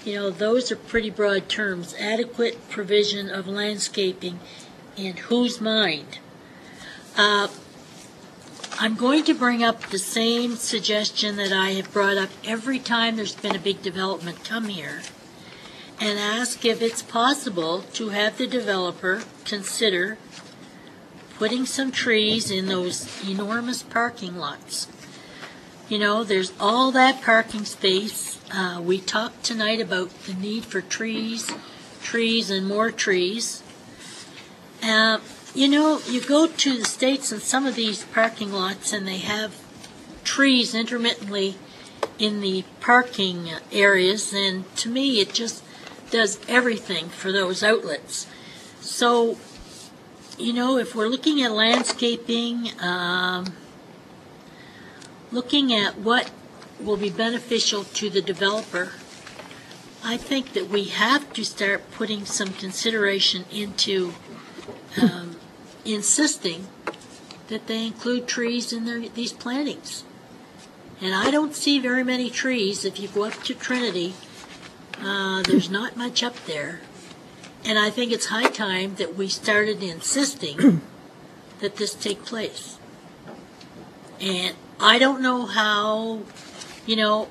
You know, those are pretty broad terms. Adequate provision of landscaping in whose mind? I'm going to bring up the same suggestion that I have brought up every time there's been a big development come here, and ask if it's possible to have the developer consider putting some trees in those enormous parking lots. You know, there's all that parking space. We talked tonight about the need for trees, and more trees. You know, you go to the States and some of these parking lots and they have trees intermittently in the parking areas, and to me it just does everything for those outlets. So, you know, if we're looking at landscaping, looking at what will be beneficial to the developer, I think that we have to start putting some consideration into insisting that they include trees in these plantings. And I don't see very many trees. If you go up to Trinity, there's not much up there. And I think it's high time that we started insisting that this take place. And I don't know how, you know,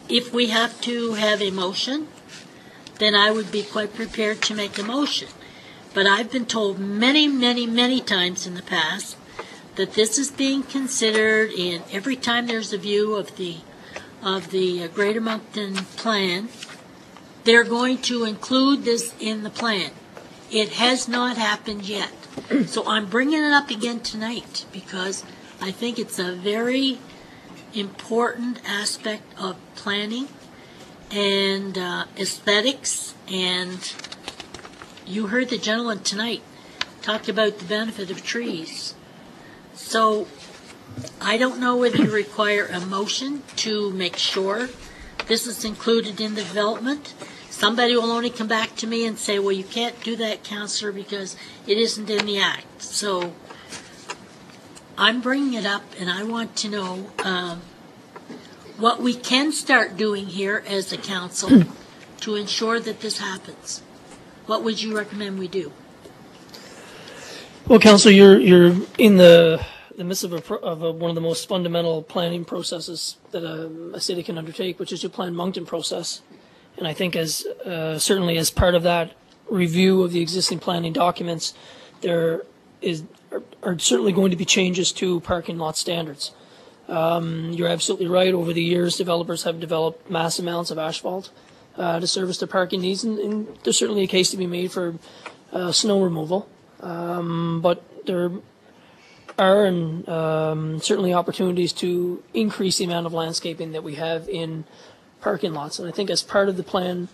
if we have to have a motion, then I would be quite prepared to make a motion. But I've been told many, many, many times in the past that this is being considered, and every time there's a view of the Greater Moncton plan, they're going to include this in the plan. It has not happened yet. So I'm bringing it up again tonight because I think it's a very important aspect of planning and aesthetics. And you heard the gentleman tonight talk about the benefit of trees. So I don't know whether you require a motion to make sure this is included in the development. Somebody will only come back to me and say, well, you can't do that, Councillor, because it isn't in the Act. So I'm bringing it up, and I want to know what we can start doing here as a council to ensure that this happens. What would you recommend we do? Well, Councillor, you're in the midst of one of the most fundamental planning processes that a city can undertake, which is your Plan Moncton process. And I think as certainly as part of that review of the existing planning documents, there are certainly going to be changes to parking lot standards. You're absolutely right. Over the years, developers have developed mass amounts of asphalt to service their parking needs, and there's certainly a case to be made for snow removal. But there are certainly opportunities to increase the amount of landscaping that we have in parking lots. And I think as part of the plan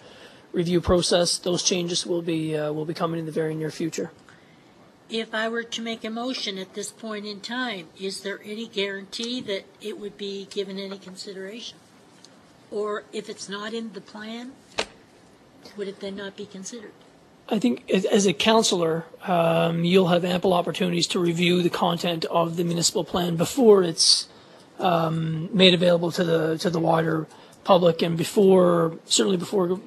review process, those changes will be coming in the very near future. If I were to make a motion at this point in time, is there any guarantee that it would be given any consideration? Or if it's not in the plan, would it then not be considered? I think as a councillor, you'll have ample opportunities to review the content of the municipal plan before it's made available to the wider public, and certainly before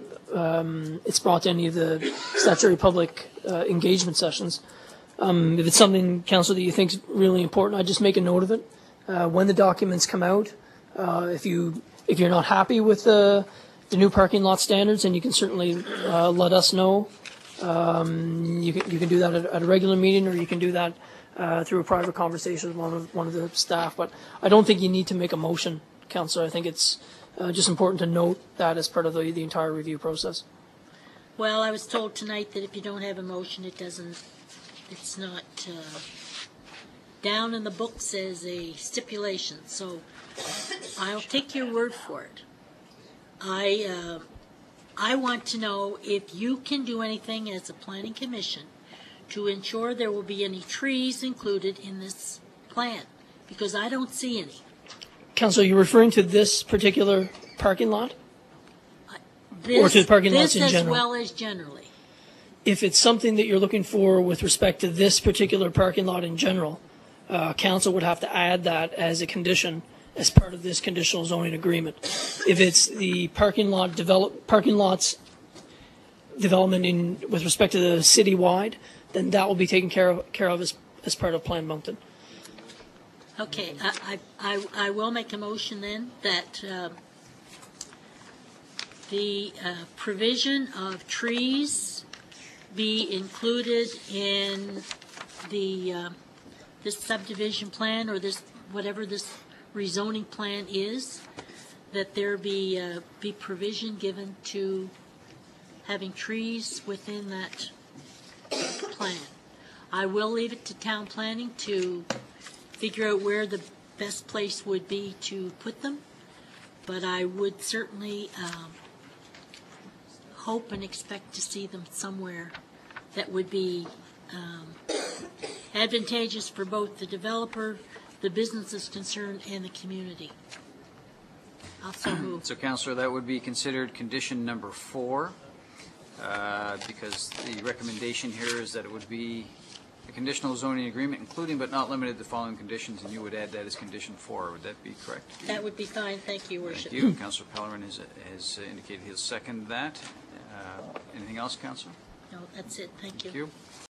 it's brought to any of the statutory public engagement sessions. If it's something, Councillor, that you think is really important, I'd just make a note of it. When the documents come out, if you're not happy with the new parking lot standards, then you can certainly let us know. You can do that at a regular meeting, or you can do that through a private conversation with one of the staff. But I don't think you need to make a motion, Councillor. I think it's just important to note that as part of the entire review process. Well, I was told tonight that if you don't have a motion, it's not down in the books as a stipulation. So I'll take your word for it. I want to know if you can do anything as a planning commission to ensure there will be any trees included in this plan, because I don't see any. Councillor, you're referring to this particular parking lot? Or to the parking lots in general? This as well as generally. If it's something that you're looking for with respect to this particular parking lot in general, council would have to add that as a condition as part of this conditional zoning agreement. If it's the parking lots development with respect to the citywide, then that will be taken care of as part of Plan Moncton. Okay, I will make a motion then that the provision of trees be included in the this subdivision plan, or this whatever this rezoning plan is, that there be provision given to having trees within that plan. I will leave it to town planning to figure out where the best place would be to put them, but I would certainly hope and expect to see them somewhere that would be advantageous for both the developer, the businesses concerned, and the community. Also move. So, Councillor, that would be considered condition number 4, because the recommendation here is that it would be a conditional zoning agreement, including but not limited to the following conditions, and you would add that as condition 4. Would that be correct? That would be fine. Thank you, Worship. Thank you. Councillor Pellerin has indicated he'll second that. Anything else, Councillor? No, that's it. Thank you. Thank you.